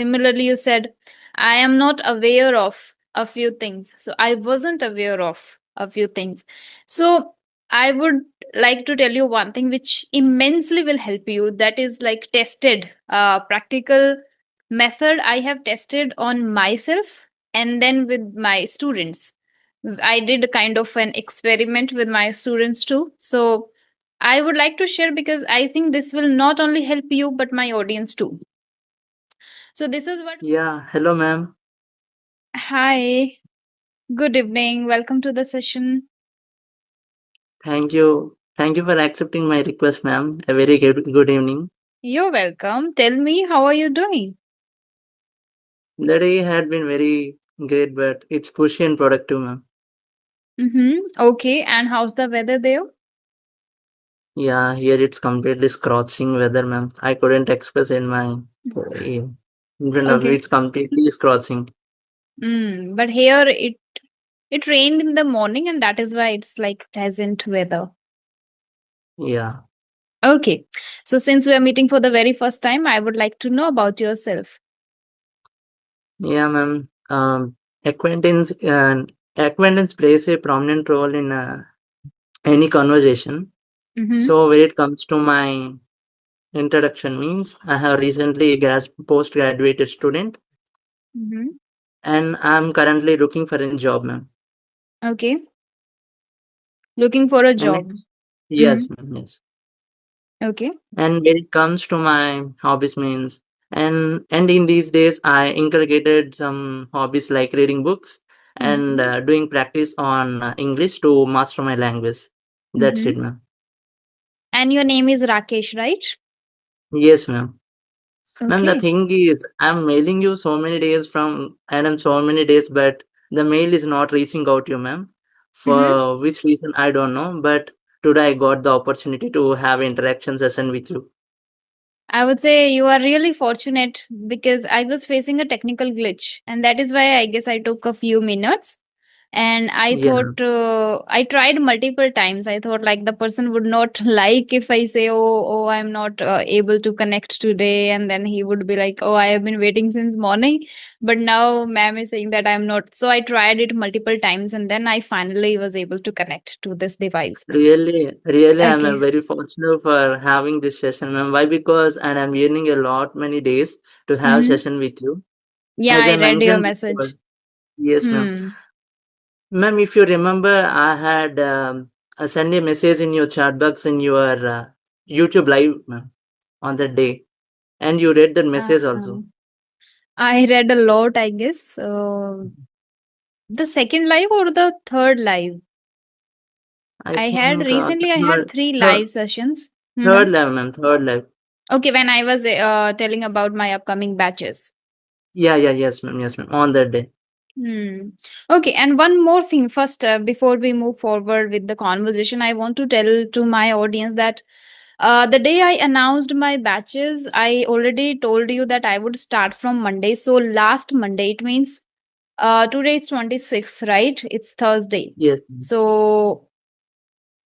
Similarly, you said, I am not aware of a few things. So I wasn't aware of a few things. So I would like to tell you one thing which immensely will help you. That is like tested, practical method I have tested on myself and then with my students. I did a kind of an experiment with my students too. So I would like to share because I think this will not only help you but my audience too. So this is what. Yeah, hello, ma'am. Hi, good evening. Welcome to the session. Thank you. Thank you for accepting my request, ma'am. A very good evening. You're welcome. Tell me, how are you doing? The day had been very great, but it's pushy and productive, ma'am. Mm-hmm. Okay, and how's the weather there? Yeah, here it's completely scorching weather, ma'am. I couldn't express in front of you. Okay. It's completely scorching. But here it rained in the morning, and that is why it's like pleasant weather. Yeah, Okay. So since we are meeting for the very first time, I would like to know about yourself. yeah, ma'am. Acquaintance plays a prominent role in any conversation. Mm-hmm. So when it comes to my introduction means I have recently postgraduate student Mm-hmm. and I'm currently looking for a job, ma'am. Okay. Looking for a And job. it's Mm-hmm. yes, ma'am, yes. Okay. And when it comes to my hobbies means and in these days I inculcated some hobbies like reading books and Mm-hmm. doing practice on English to master my language. That's Mm-hmm. it, ma'am. And your name is Rakesh, right? Yes, ma'am. Ma'am, the Okay. thing is, I'm mailing you so many days from Adam so many days, but the mail is not reaching out to you, ma'am. Mm-hmm. For which reason I don't know, but today I got the opportunity to have interaction session with you. I would say you are really fortunate because I was facing a technical glitch, and that is why I guess I took a few minutes. And I Yeah, thought I tried multiple times. I thought like the person would not like if I say, "Oh, I'm not able to connect today," and then he would be like, "Oh, I have been waiting since morning, but now ma'am is saying that I'm not." So I tried it multiple times, and then I finally was able to connect to this device. really, I'm Okay. very fortunate for having this session, ma'am. Why? Because and I'm yearning a lot many days to have Mm-hmm. session with you. Yeah, As I I read your mentioned before, message. yes, ma'am. Hmm. Ma'am, if you remember, I had sent a message in your chat box in your YouTube live, ma'am, on that day. And you read that message also. Um, I read a lot, I guess. The second live or the third live? I I had think recently, I had three third, live sessions. third Mm-hmm. live, ma'am. Third live. Okay, when I was telling about my upcoming batches. Yeah, yes, ma'am. Yes, ma'am. On that day. Hmm. Okay, and one more thing first, before we move forward with the conversation, I want to tell to my audience that the day I announced my batches, I already told you that I would start from Monday. So last Monday, it means today is 26th, right? It's Thursday. Yes, ma'am. So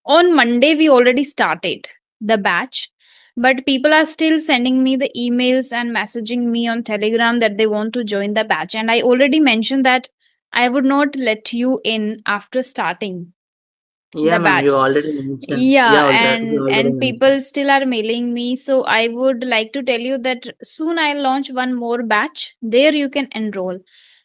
on Monday, we already started the batch, but people are still sending me the emails and messaging me on Telegram that they want to join the batch. And I already mentioned that I would not let you in after starting Yeah, the ma'am. You batch. already mentioned. Yeah, Yeah, already. You already and mentioned. people still are mailing me. So I would like to tell you that soon I'll launch one more batch. There you can enroll.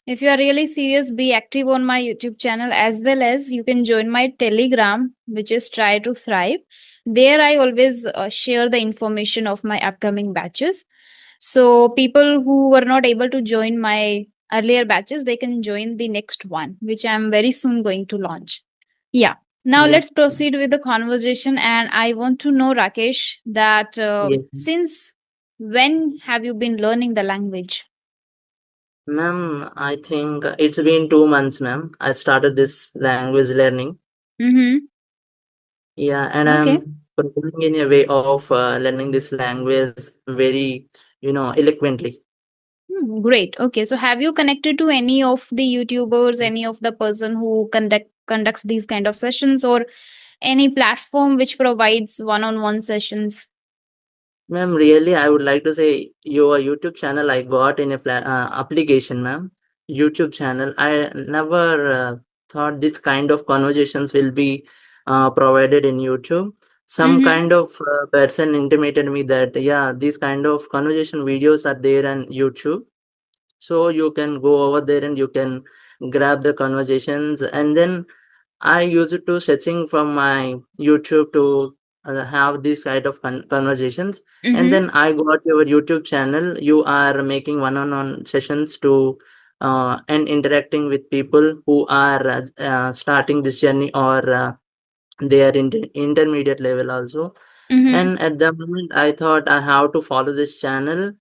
If you are really serious, be active on my YouTube channel as well as you can join my Telegram, which is Try to Thrive. There I always share the information of my upcoming batches. So people who were not able to join my earlier batches, they can join the next one, which I'm very soon going to launch. Yeah. Now Yeah. let's proceed with the conversation. And I want to know, Rakesh, that Yes. since when have you been learning the language? Ma'am, I think it's been 2 months, ma'am. I started this language learning. Mm-hmm. Yeah, and Okay. I'm progressing in a way of learning this language very, eloquently. Great. Okay. So have you connected to any of the YouTubers, any of the person who conducts these kind of sessions, or any platform which provides one-on-one sessions? Ma'am, really, I would like to say your YouTube channel I got in a application, ma'am. YouTube channel. I never thought this kind of conversations will be provided in YouTube. Some Mm-hmm. kind of person intimated me that yeah, these kind of conversation videos are there on YouTube. So you can go over there and you can grab the conversations, and then I use it to searching from my YouTube to have these kind of conversations. And Mm-hmm. then I got your YouTube channel. You are making one-on-one sessions to and interacting with people who are starting this journey, or they are in the intermediate level also. Mm-hmm. And at the moment, I thought I have to follow this channel,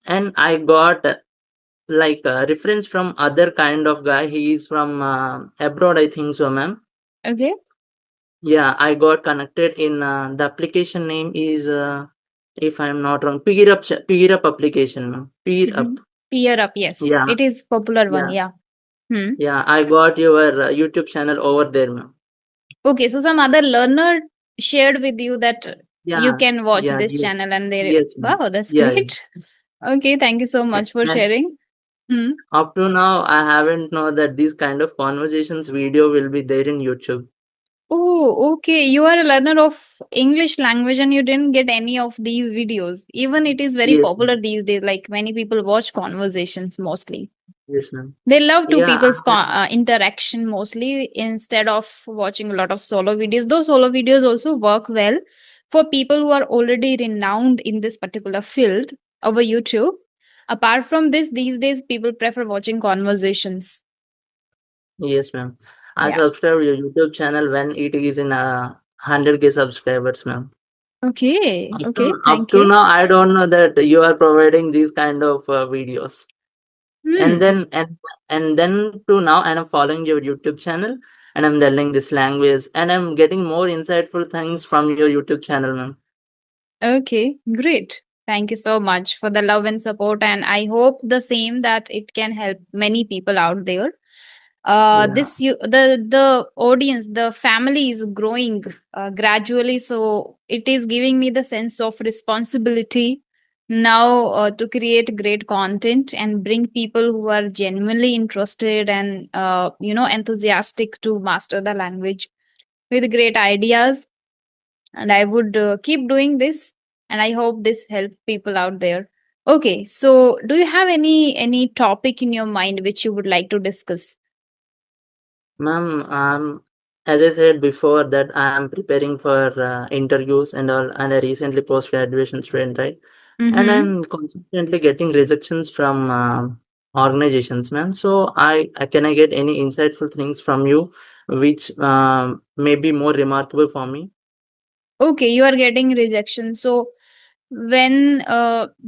and I got like a reference from other kind of guy. He is from abroad, I think so, ma'am. Okay. Yeah, I got connected in the application name is if I'm not wrong, Peer Up, Peer Up application, ma'am. Peer Mm-hmm. Up. Peer up, yes. Yeah, It is popular one, yeah, yeah. Hmm. yeah. I got your YouTube channel over there, ma'am. Okay, so some other learner shared with you that you Yeah, can watch yeah, this yes, channel and they yes, ma'am. wow, that's Yeah, yeah. great. Okay, thank you so much for And sharing. Hmm. up to now, I haven't know that these kind of conversations video will be there in YouTube. Oh, okay. You are a learner of English language and you didn't get any of these videos. Even it is very Yes, popular ma'am. these days. Like many people watch conversations mostly. Yes, ma'am. They love two Yeah, people's interaction mostly instead of watching a lot of solo videos. Those solo videos also work well for people who are already renowned in this particular field over YouTube. Apart from this, these days people prefer watching conversations. yes, ma'am. I Yeah. subscribe your YouTube channel when it is in 100K subscribers, ma'am. Okay. Up Okay. to up Thank to you. now, I don't know that you are providing these kind of videos. And Hmm. then and then to now, and I'm following your YouTube channel, and I'm learning this language, and I'm getting more insightful things from your YouTube channel, ma'am. Okay, great. Thank you so much for the love and support, and I hope the same that it can help many people out there. Yeah, This you the audience, the family is growing gradually, so it is giving me the sense of responsibility now to create great content and bring people who are genuinely interested and enthusiastic to master the language with great ideas, and I would keep doing this, and I hope this help people out there. Okay, so do you have any topic in your mind which you would like to discuss? ma'am. As I said before, that I am preparing for interviews and all, and I recently post graduation student, right? And Mm-hmm. I'm consistently getting rejections from organizations, ma'am. So I can I get any insightful things from you, which may be more remarkable for me? Okay, you are getting rejection. So when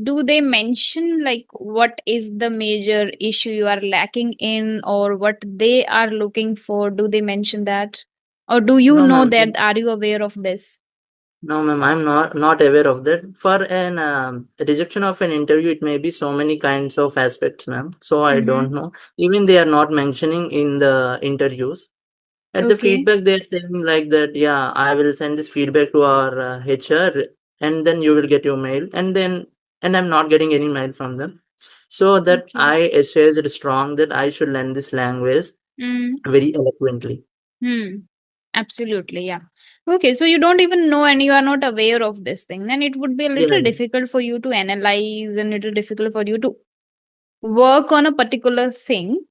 do they mention like what is the major issue you are lacking in or what they are looking for? Do they mention that? Or do you No, know ma'am. that? Are you aware of this? No, ma'am. I'm not aware of that. For an rejection of an interview, it may be so many kinds of aspects, ma'am. So I Mm-hmm. don't know. Even they are not mentioning in the interviews. At the Okay. feedback, they're saying like that, yeah, I will send this feedback to our HR, and then you will get your mail. And I'm not getting any mail from them. So that Okay. I says it strong that I should learn this language Mm. very eloquently. Hmm. Absolutely, yeah. Okay, so you don't even know and you are not aware of this thing, then it would be a Yeah. little difficult for you to analyze and little difficult for you to work on a particular thing.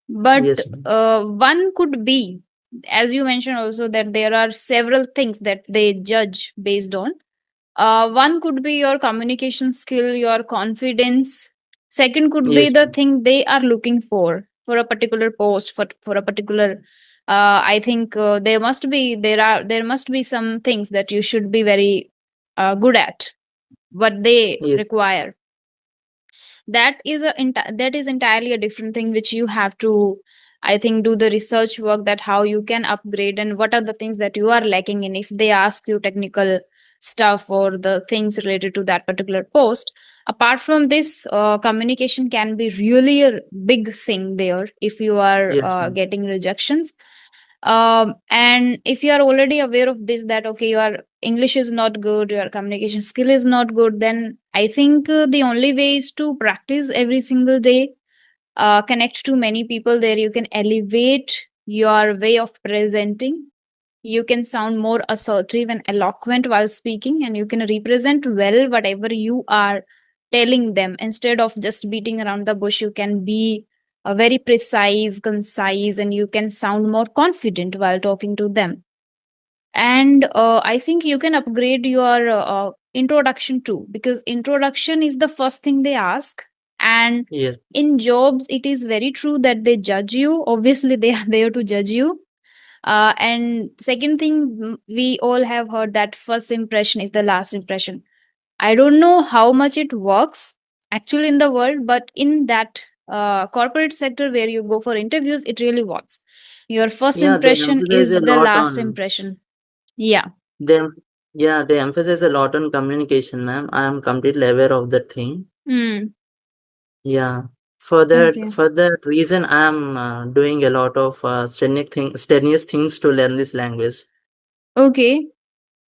But Yes, ma'am. one could be, as you mentioned also, that there are several things that they judge based on. One could be your communication skill, your confidence. Second could be Yes, the ma'am. thing they are looking for a particular post, for a particular. I think there must be some things that you should be very good at. What they Yes, require, that is entirely a different thing which you have to, I think, do the research work, that how you can upgrade and what are the things that you are lacking in if they ask you technical stuff or the things related to that particular post. Apart from this, communication can be really a big thing there if you are yes, ma'am. getting rejections. And if you are already aware of this, that okay, your English is not good, your communication skill is not good, then I think the only way is to practice every single day, connect to many people. There you can elevate your way of presenting. You can sound more assertive and eloquent while speaking, and you can represent well whatever you are telling them. Instead of just beating around the bush, you can be very precise, concise, and you can sound more confident while talking to them. And I think you can upgrade your introduction too, because introduction is the first thing they ask. And Yes. in jobs, it is very true that they judge you. Obviously, they are there to judge you. And second thing, we all have heard that first impression is the last impression. I don't know how much it works actually in the world, but in that corporate sector where you go for interviews, it really works. Your first Yeah, they impression emphasize is a the lot last on impression. Yeah. them. Yeah, they emphasize a lot on communication, ma'am. I am completely aware of that thing. Hmm. Yeah. For that reason, I am doing a lot of strenuous things to learn this language. Okay.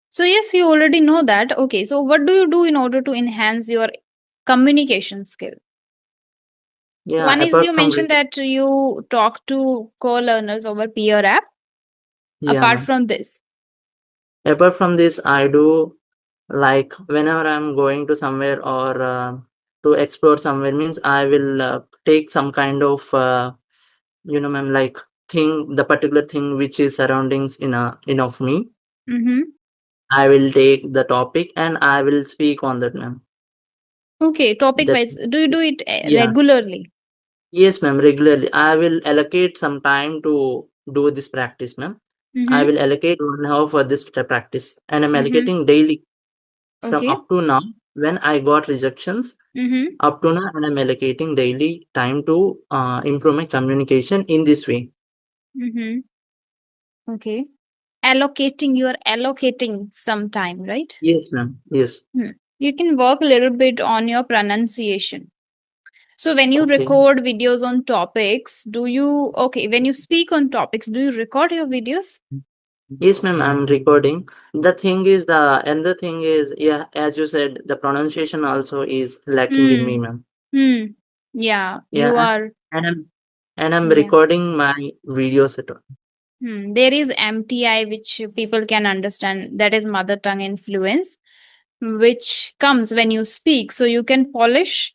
So, yes, you already know that. Okay. So, what do you do in order to enhance your communication skill? Yeah, One is apart you from mentioned that you talk to co learners over peer app. yeah, Apart ma'am. from this. Apart from this, I do like whenever I'm going to somewhere or to explore somewhere means I will take some kind of ma'am, like thing, the particular thing which is surroundings in of me. Mm-hmm. I will take the topic and I will speak on that, ma'am. Okay. Topic That wise, do you do it yeah, regularly? yes, ma'am. Regularly, I will allocate some time to do this practice, ma'am. I Mm-hmm. will allocate 1 hour for this practice, and I'm Mm-hmm. allocating daily from Okay. up to now. When I got rejections, Mm-hmm. up to now, and I'm allocating daily time to improve my communication in this way. Mm-hmm. Okay. Allocating, you are allocating some time, right? Yes, ma'am. Yes. Hmm. You can work a little bit on your pronunciation. So when you Okay. record videos on topics, do you okay, when you speak on topics, do you record your videos? Yes, ma'am. I'm recording. The thing is, yeah, as you said, the pronunciation also is lacking in me, Hmm. ma'am. Hmm. Yeah, Yeah, you are. and I'm Yeah. recording my videos at all. There is MTI, which people can understand. That is mother tongue influence, which comes when you speak. So you can polish.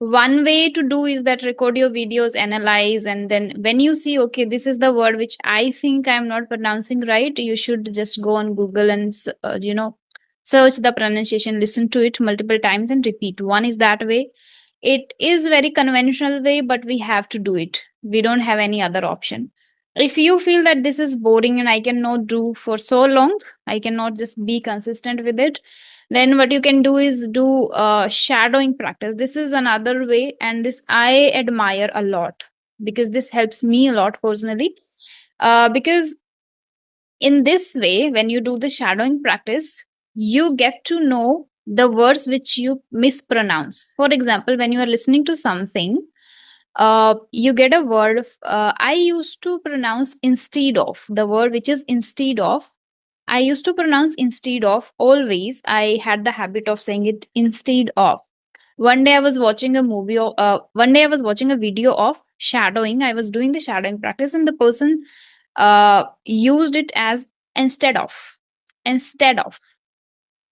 One way to do is that record your videos, analyze, and then when you see, okay, this is the word which I think I'm not pronouncing right, you should just go on Google and, search the pronunciation, listen to it multiple times, and repeat. One is that way. It is very conventional way, but we have to do it. We don't have any other option. If you feel that this is boring and I cannot do for so long, I cannot just be consistent with it, then what you can do is do shadowing practice. This is another way, and this I admire a lot because this helps me a lot personally. Because in this way, when you do the shadowing practice, you get to know the words which you mispronounce. For example, when you are listening to something, you get a word I used to pronounce instead of, the word which is instead of. I used to pronounce instead of always. I had the habit of saying it instead of. One day I was watching a one day I was watching a video of shadowing. I was doing the shadowing practice, and the person used it as instead of, instead of,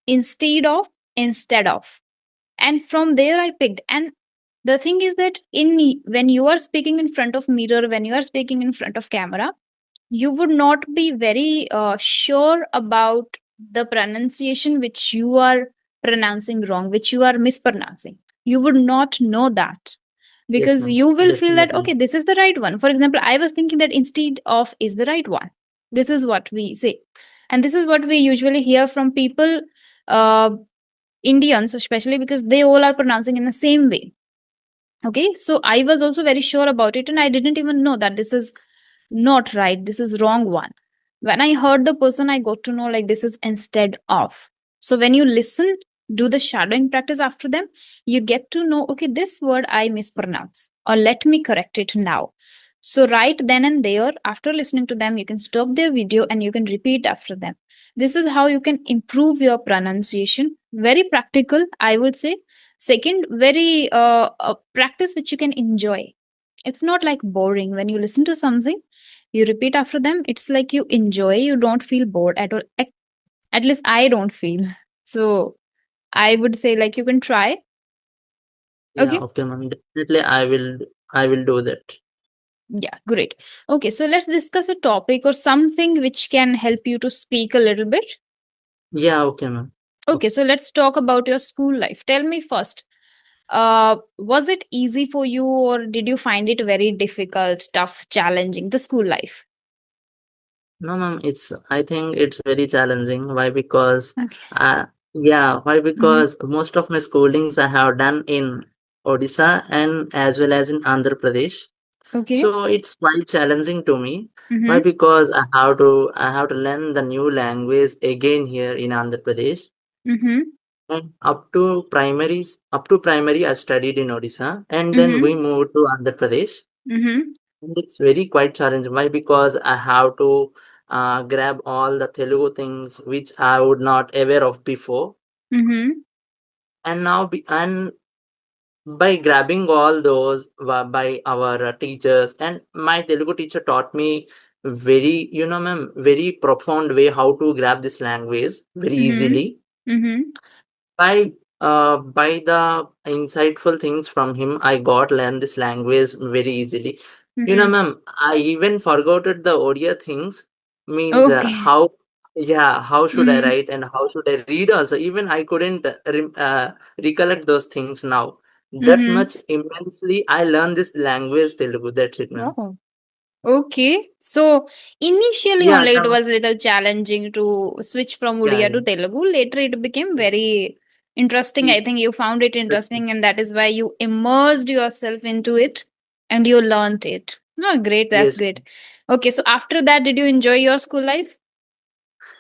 instead of, instead of. And from there I picked. And the thing is that in when you are speaking in front of mirror, when you are speaking in front of camera, you would not be very sure about the pronunciation which you are pronouncing wrong, which you are mispronouncing. You would not know that, Yes, because ma'am. you will feel that Definitely. okay, this is the right one. For example, I was thinking that instead of is the right one. This is what we say, and this is what we usually hear from people, uh, Indians especially, because they all are pronouncing in the same way. Okay, so I was also very sure about it, and I didn't even know that this is not right, this is wrong one. When I heard the person, I got to know like this is instead of. So when you listen, do the shadowing practice after them, you get to know okay, this word I mispronounce, or let me correct it now. So right then and there, after listening to them, you can stop their video and you can repeat after them. This is how you can improve your pronunciation. Very practical, I would say. Second, very practice which you can enjoy. It's not like boring when you listen to something, you repeat after them. It's like you enjoy, you don't feel bored at all. At least I don't feel. So I would say like you can try. Yeah, Okay. okay, ma'am. Definitely, I will do that. Yeah, great. Okay, so let's discuss a topic or something which can help you to speak a little bit. Yeah, okay, ma'am. Okay, Okay. so let's talk about your school life. Tell me first, was it easy for you or did you find it very difficult, tough, challenging, the school life? No, ma'am, I think it's very challenging. Why? Because, Okay. yeah, why? Mm-hmm. Because most of my schoolings I have done in Odisha and as well as in Andhra Pradesh. Okay. So it's quite challenging to me. Why? Mm-hmm. Because I have to learn the new language again here in Andhra Pradesh. Mm-hmm. And up to primary, I studied in Odisha, and then we Mm-hmm. moved to Andhra Pradesh. Mm-hmm. And it's very quite challenging. Why? Because I have to grab all the Telugu things which I would not aware of before, Mm-hmm. and and by grabbing all those by our teachers, and my Telugu teacher taught me very, ma'am, very profound way how to grab this language very Mm-hmm. easily. Mm-hmm. By the insightful things from him, I got learn this language very easily. Mm-hmm. Ma'am, I even forgot the Odia things. Means Okay. how, yeah, how should I Mm-hmm. write and how should I read also. Even I couldn't recollect those things now. That Mm-hmm. much immensely I learned this language Telugu. That's it, ma'am. Oh. Okay. So initially Yeah, only it was little challenging to switch from yeah, Odia to Telugu. Later it became yes, very interesting. I yes, think you found it yes, interesting and that is why you immersed yourself into it and you learned it. Oh, great. That's yes. great. Okay. So after that, did you enjoy your school life?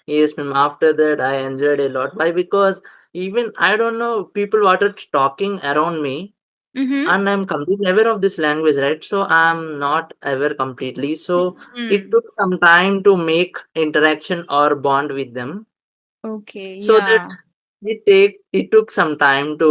Yes, ma'am. After that, I enjoyed a lot. Why? Because even I don't know, people started talking around me, Mm-hmm. and I'm completely aware of this language, right? So I'm not aware completely. So it Hmm. took some time to make interaction or bond with them. Okay. So that Yeah. it took some time to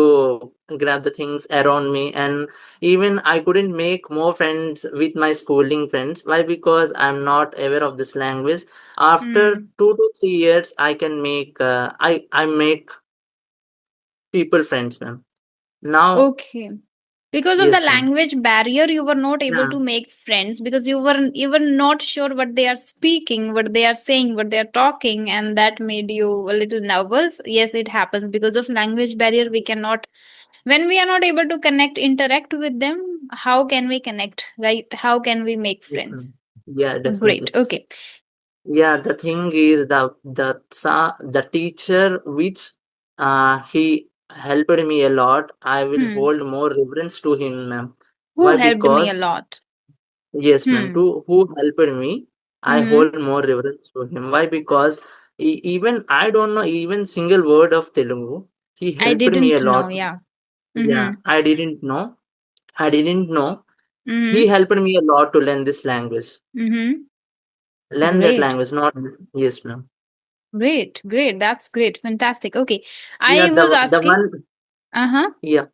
grab the things around me, and even I couldn't make more friends with my schooling friends. Why? Because I'm not aware of this language. After Hmm. 2 to 3 years, I can make I make people friends, ma'am. Now, Okay. Because of the yes, ma'am. language barrier, you were not able Yeah, to make friends because you were not sure what they are speaking, what they are saying, what they are talking, and that made you a little nervous. Yes, it happens because of language barrier. We cannot, when we are not able to connect, interact with them. How can we connect, right? How can we make yes, friends? ma'am. Yeah, Great. definitely. Okay. Yeah, the thing is the teacher which he helped me a lot. I will Hmm. hold more reverence to him, ma'am. Who Why? helped me a Because lot? yes, ma'am. Hmm. To who helped me, I Mm-hmm. hold more reverence to him. Why? Because even I don't know even single word of Telugu. He I helped me a didn't know. lot. Yeah. Yeah, Mm-hmm. I didn't know. I didn't know. He Mm-hmm. helped me a lot to learn this language. Mm-hmm. Learn that Great. language, not this. Yes, ma'am. Great, great. That's great. Fantastic. Okay. Yeah, I was the asking. one. Uh-huh. Yeah,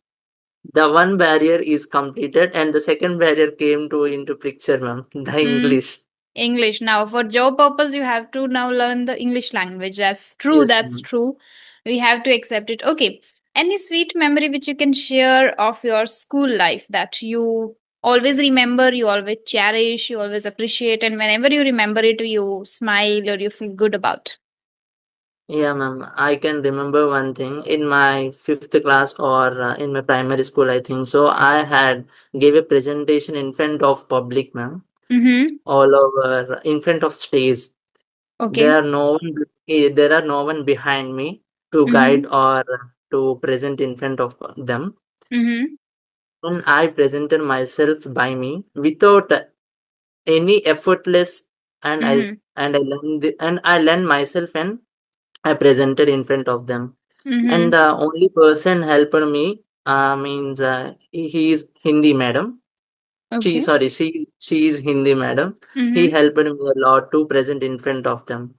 the one barrier is completed, and the second barrier came to into picture, ma'am. The Mm, English. English. Now, for job purpose, you have to now learn the English language. That's true. Yes, That's ma'am. true. We have to accept it. Okay. Any sweet memory which you can share of your school life that you always remember, you always cherish, you always appreciate, and whenever you remember it, you smile or you feel good about? Yeah, ma'am. I can remember one thing in my fifth class or in my primary school, I think so. I had gave a presentation in front of public, ma'am, Mm-hmm. all over in front of stage. Okay. There are no one behind me to guide Mm-hmm. or to present in front of them. Mm-hmm. And I presented myself by me without any effortless, and Mm-hmm. I learned myself, and I presented in front of them. And Mm-hmm. the only person helped me means he is Hindi madam. She Okay. sorry, she is Hindi madam. He Mm-hmm. helped me a lot to present in front of them.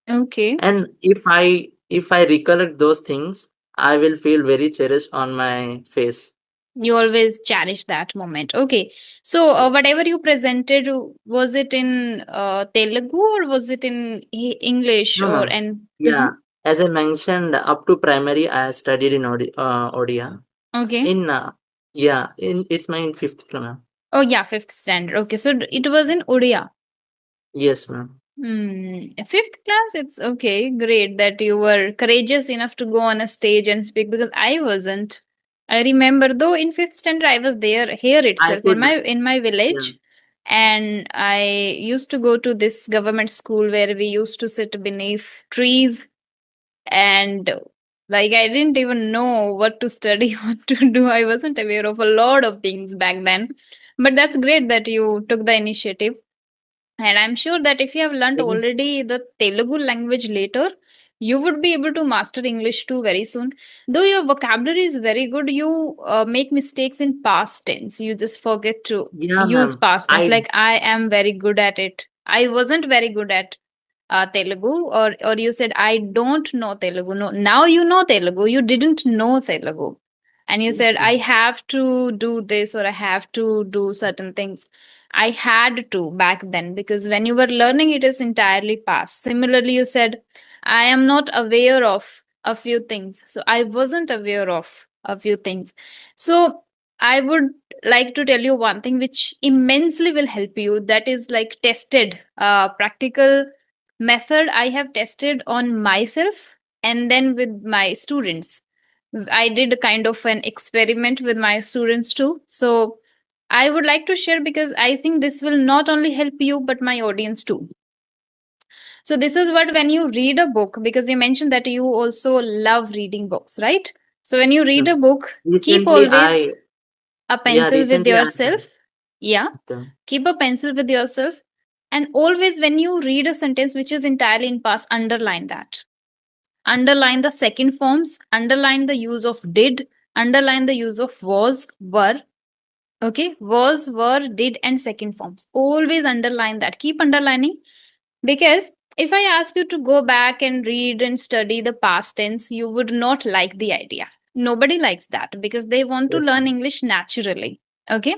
Okay. And if I recollect those things, I will feel very cherished on my face. You always cherish that moment. Okay. So, whatever you presented, was it in Telugu or was it in English No, or ma'am. and? Yeah, as I mentioned, up to primary, I studied in Odia. Okay. In yeah, in it's my fifth class, ma'am. Oh, yeah, fifth standard. Okay. So, it was in Odia. Yes, ma'am. Fifth class, it's okay. Great that you were courageous enough to go on a stage and speak because I wasn't. I remember though in fifth standard I was there here I itself could. in my Yeah, village, and I used to go to this government school where we used to sit beneath trees, and like I didn't even know what to study, what to do. I wasn't aware of a lot of things back then. But that's great that you took the initiative, and I'm sure that if you have learned thank already the Telugu language later, you would be able to master English too very soon. Though your vocabulary is very good, you make mistakes in past tense. You just forget to yeah, use ma'am. past tense. I Like I am very good at it. I wasn't very good at Telugu, or you said I don't know Telugu. No, now you know Telugu. You didn't know Telugu, and you said yes, I ma'am. have to do this or I have to do certain things. I had to back then because when you were learning, it is entirely past. Similarly, you said I am not aware of a few things, so I wasn't aware of a few things. So I would like to tell you one thing which immensely will help you, that is like tested practical method I have tested on myself and then with my students. I did a kind of an experiment with my students too, so I would like to share because I think this will not only help you but my audience too. So this is what, when you read a book, because you mentioned that you also love reading books, right? So when you read a Ma'am. book, keep Recently, always a yeah, pencil with recently I yourself. Yeah, okay. keep a pencil with yourself, and always when you read a sentence which is entirely in past, underline that. Underline the second forms, underline the use of did, underline the use of was, were. Okay, was, were, did, and second forms. Always underline that. Keep underlining, because if I ask you to go back and read and study the past tense, you would not like the idea. Nobody likes that because they want to Yes, learn ma'am. English naturally. Okay,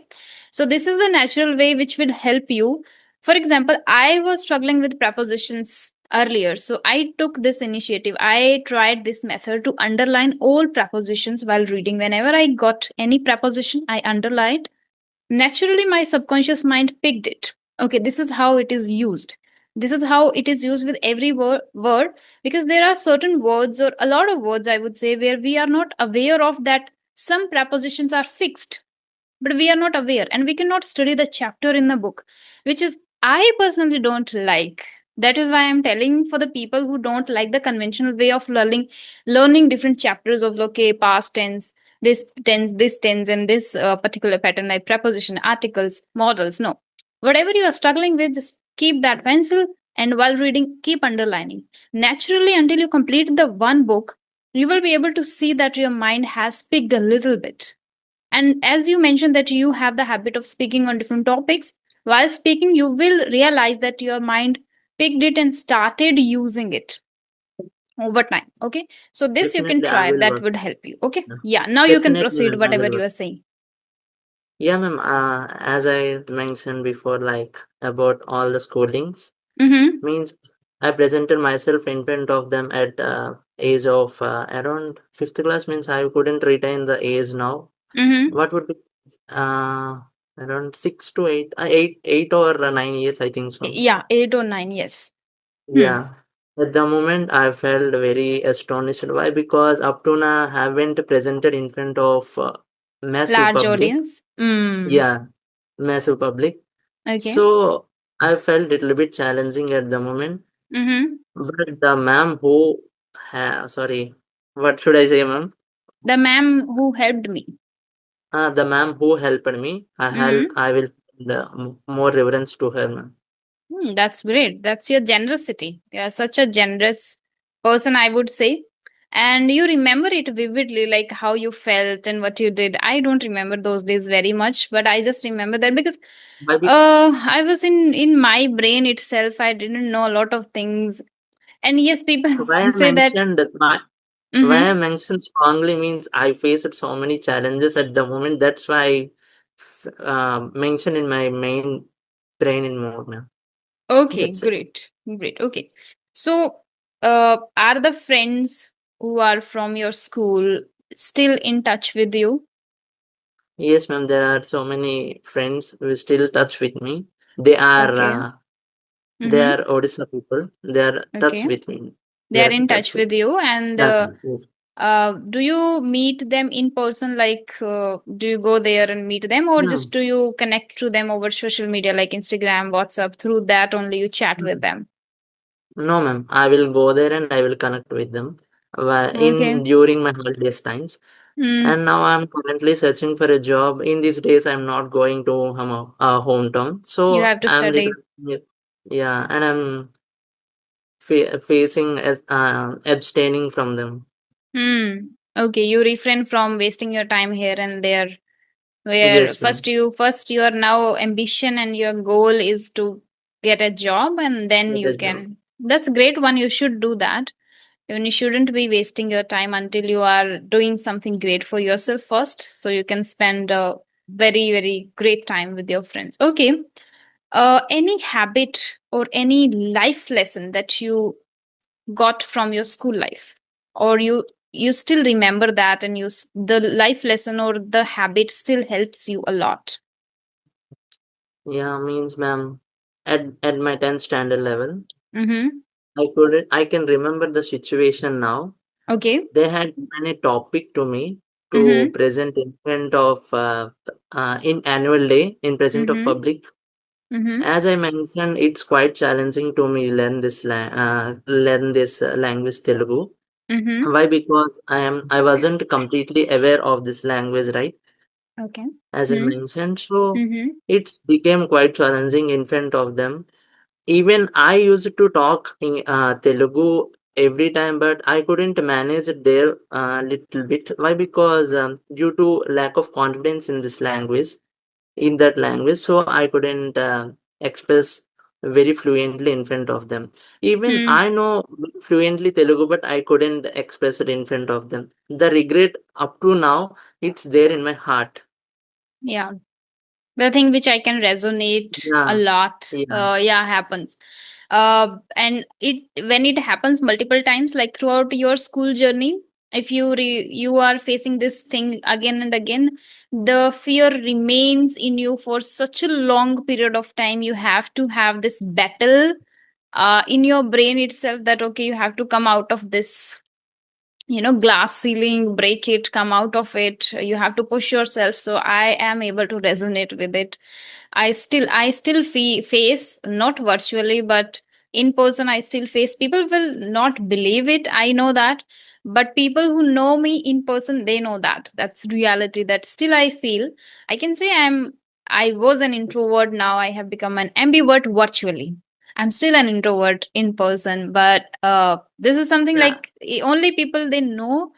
so this is the natural way which will help you. For example, I was struggling with prepositions earlier, so I took this initiative. I tried this method to underline all prepositions while reading. Whenever I got any preposition, I underlined. Naturally my subconscious mind picked it. Okay, this is how it is used. This is how it is used with every word, because there are certain words, or a lot of words I would say, where we are not aware of that some prepositions are fixed, but we are not aware and we cannot study the chapter in the book, which is I personally don't like. That is why I'm telling, for the people who don't like the conventional way of learning different chapters of, okay, past tense, this tense, and this particular pattern like preposition, articles, models. No, whatever you are struggling with, just keep that pencil, and while reading, keep underlining. Naturally, until you complete the one book, you will be able to see that your mind has picked a little bit. And as you mentioned that you have the habit of speaking on different topics, while speaking, you will realize that your mind picked it and started using it over time. Okay. So this you can Definitely, I try. will That work. would help you. Okay. Yeah. Yeah. Now you can Definitely, proceed ma'am, I whatever will you work. are saying. Yeah, ma'am. As I mentioned before, like about all the schoolings, Mm-hmm. means I presented myself in front of them at age of around fifth class. Means I couldn't retain the age now. Mm-hmm. What would be uh, around 6 to 8, 8 or 9 years, I think so. Yeah. 8 or 9. Yes. Hmm. Yeah. At the moment, I felt very astonished. Why? Because up to now, I haven't presented in front of massive Large public. audience. Mm. Yeah, massive public. Okay. So I felt a little bit challenging at the moment. Mm-hmm. But the ma'am who, sorry, what should I say, ma'am? The ma'am who helped me. The ma'am who helped me, Mm-hmm. I will more reverence to her, ma'am. That's great. That's your generosity. You're such a generous person, I would say. and you remember it vividly, like how you felt and what you did. I don't remember those days very much, but I just remember that because Why, I was in my brain itself. I didn't know a lot of things. And yes, people why I say that. mentioned my why I Mm-hmm. mentioned strongly means I faced so many challenges at the moment. That's why I mentioned in my main brain in mode, ma'am. Okay, That's it. great. Great. Okay. So, are the friends who are from your school still in touch with you? Yes, ma'am. There are so many friends who still touch with me. They are Okay. they Mm-hmm. are Odisha people. They are touch Okay. with me. They They are are in in touch touch with. with you. And Yeah, ma'am. Yes. do you meet them in person? Like, do you go there and meet them, or just No, do you connect to them over social media like Instagram, WhatsApp? Through that only you chat with no, them. no, ma'am. I will go there and I will connect with them Okay. in during my holidays times. Mm, And now I'm currently searching for a job. In these days, I'm not going to hometown, you so have to I'm study. little, yeah, and I'm facing as abstaining from them. Hmm. Okay, you refrain from wasting your time here and there. Where Yes, first ma'am. your now ambition and your goal is to get a job, and then Get you a job. can. That's a great one. You should do that. Even you shouldn't be wasting your time until you are doing something great for yourself first, so you can spend a very great time with your friends. Okay. Any habit or any life lesson that you got from your school life, or you still remember that, and the life lesson or the habit still helps you a lot. Yeah, means, ma'am, at my 10th standard level, Mm-hmm. I can remember the situation now. Okay. They had given a topic to me to Mm-hmm. present in front of in annual day in present of Mm-hmm. public. Mm-hmm. As I mentioned, it's quite challenging to me learn this language Telugu. Mm-hmm. Why? Because I wasn't completely aware of this language, right? Okay. As I mentioned, so Mm-hmm. it became quite challenging in front of them. Even I used to talk in Telugu every time, but I couldn't manage it there a little bit. Why? Because due to lack of confidence in this language, in that language, so I couldn't express very fluently in front of them. Even Mm-hmm. I know fluently Telugu, but I couldn't express it in front of them. The regret up to now, it's there in my heart. Yeah, the thing which I can resonate a Yeah, lot, yeah, yeah, happens. And it when it happens multiple times, like throughout your school journey, if you are facing this thing again and again, the fear remains in you for such a long period of time. You have to have this battle in your brain itself, that okay, you have to come out of this, glass ceiling, break it, come out of it. You have to push yourself. So I am able to resonate with it. I still face, not virtually but in person, I still face. People will not believe it, I know that, but people who know me in person, they know that that's reality, that still I feel. I can say I was an introvert, now I have become an ambivert virtually. I'm still an introvert in person, but this is something yeah, like only people they know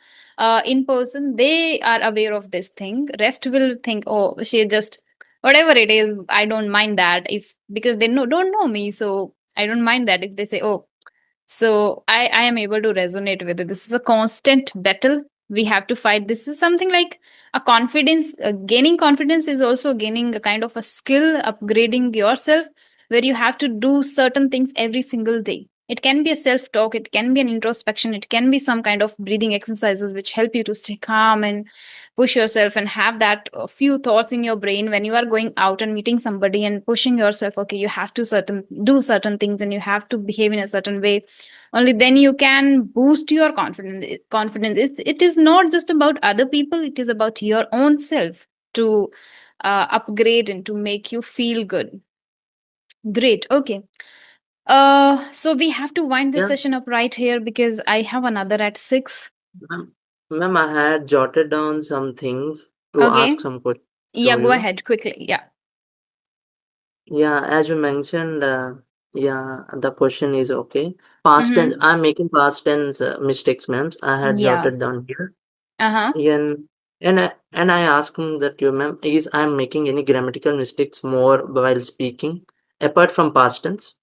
in person, they are aware of this thing. Rest will think, oh, she just whatever it is, I don't mind that, if because they don't know me, so I don't mind that if they say, oh. So I am able to resonate with it. This is a constant battle we have to fight. This is something like a confidence. Gaining confidence is also gaining a kind of a skill, upgrading yourself, where you have to do certain things every single day. It can be a self talk, it can be an introspection, it can be some kind of breathing exercises which help you to stay calm and push yourself and have that few thoughts in your brain when you are going out and meeting somebody and pushing yourself. Okay, you have to certain do certain things and you have to behave in a certain way. Only then you can boost your confidence. It is not just about other people, it is about your own self to upgrade and to make you feel good. Great. Okay. So we have to wind this yeah. session up right here because I have another at 6. Ma'am, ma'am, I had jotted down some things to Okay. ask some questions Yeah, to go you. ahead quickly. Yeah. Yeah, as you mentioned. Yeah, the question is okay. Past tense. Mm-hmm. I'm making past tense mistakes, ma'am. I had Yeah. jotted down here. Uh-huh. And I asked him that you, ma'am, is I'm making any grammatical mistakes more while speaking apart from past tense?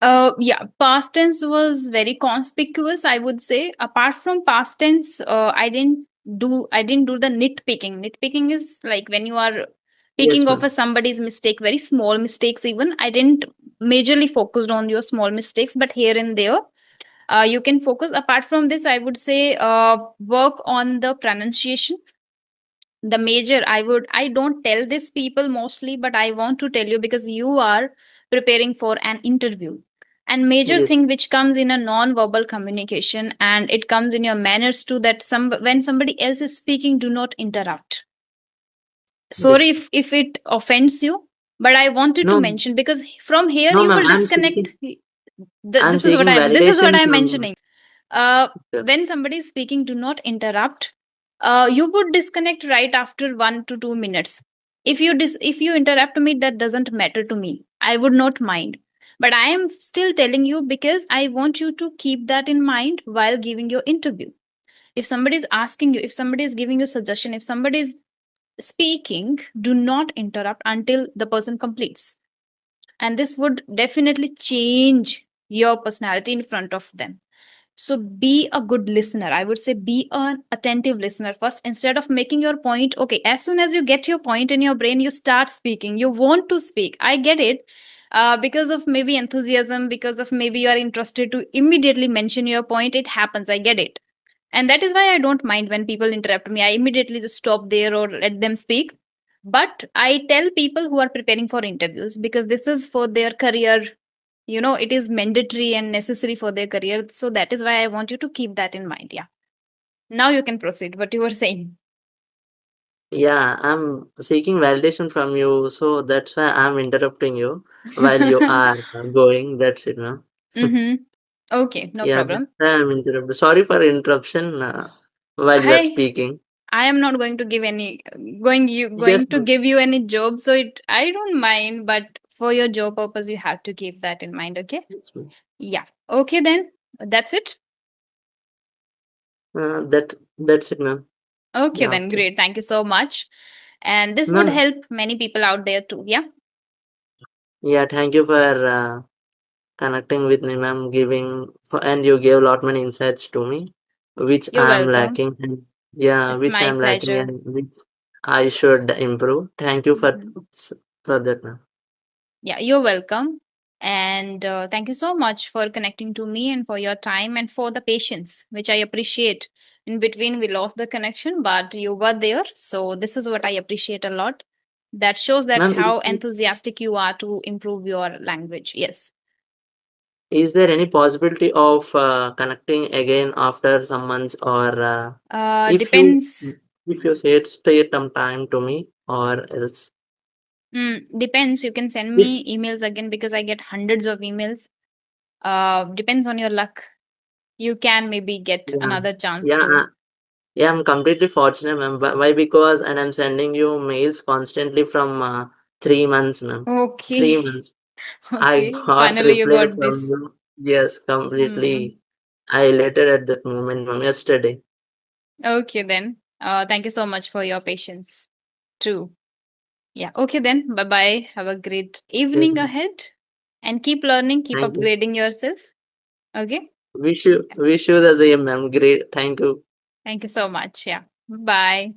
Yeah, past tense was very conspicuous, I would say. Apart from past tense, I didn't do the nitpicking. Nitpicking is like when you are picking Yes, off a ma'am. somebody's mistake, very small mistakes even. I didn't majorly focused on your small mistakes, but here and there, you can focus. Apart from this, I would say work on the pronunciation. The major, I don't tell this people mostly, but I want to tell you because you are preparing for an interview. And major Yes, thing which comes in a non-verbal communication, and it comes in your manners too, that some when somebody else is speaking, do not interrupt. yes. Sorry if it offends you, but I wanted to No, mention, because from here no, you ma'am. will disconnect. I'm This is what seeking I'm validation from. mentioning. uh, Okay. when somebody is speaking, do not interrupt. You would disconnect right after 1 to 2 minutes. If you interrupt me, that doesn't matter to me. I would not mind. But I am still telling you because I want you to keep that in mind while giving your interview. If somebody is asking you, if somebody is giving you suggestion, if somebody is speaking, do not interrupt until the person completes. And this would definitely change your personality in front of them. So be a good listener. I would say be an attentive listener first instead of making your point. Okay, as soon as you get your point in your brain, you start speaking. You want to speak. I get it. Because of maybe enthusiasm, because of maybe you are interested to immediately mention your point. It happens. I get it. And that is why I don't mind when people interrupt me. I immediately just stop there or let them speak. But I tell people who are preparing for interviews, because this is for their career, it is mandatory and necessary for their career. So that is why I want you to keep that in mind. Yeah. Now you can proceed what you were saying. Yeah, I'm seeking validation from you, so that's why I'm interrupting you while you are going. That's it, ma'am. Mm-hmm. Okay, no Yeah, that's problem. why I'm interrupting. Sorry for interruption while you are I speaking. I am not going to give any Yes, going to ma'am. give you any job, so it I don't mind, but for your job purpose you have to keep that in mind, okay? Yes, ma'am. Yeah. Okay then. That's it. That's it, ma'am. Okay Yeah, then. okay. Great. Thank you so much. And this would Ma'am, help many people out there too. Yeah. yeah, thank you for connecting with me, ma'am, and you gave a lot many insights to me, which You're I'm welcome. lacking, and yeah, It's which my I'm lacking, pleasure. and which I should improve. Thank you Mhm. for that, ma'am. Yeah, you're welcome. And thank you so much for connecting to me and for your time and for the patience, which I appreciate. In between, we lost the connection, but you were there. So, this is what I appreciate a lot. That shows that Ma'am, how enthusiastic you are to improve your language. Yes. is there any possibility of connecting again after some months, or if you Depends. stay some time to me, or else Depends. You can send if me emails again because I get hundreds of emails. Depends on your luck. You can maybe get yeah, another chance yeah, to. yeah, I'm completely fortunate, ma'am. Why? Because and I'm sending you mails constantly from 3 months, ma'am. Okay. 3 months. I Okay. got Finally, you reply got from this. you. Yes, Hmm. completely. I elated at that moment, ma'am. Yesterday. Okay, then. Thank you so much for your patience. True. Yeah. Okay, then. Bye bye. Have a great Yes, evening ma'am. ahead and keep learning, keep Thank you. upgrading yourself. Okay. Wish you the same, ma'am. Great. Thank you. Thank you so much. Yeah. Bye.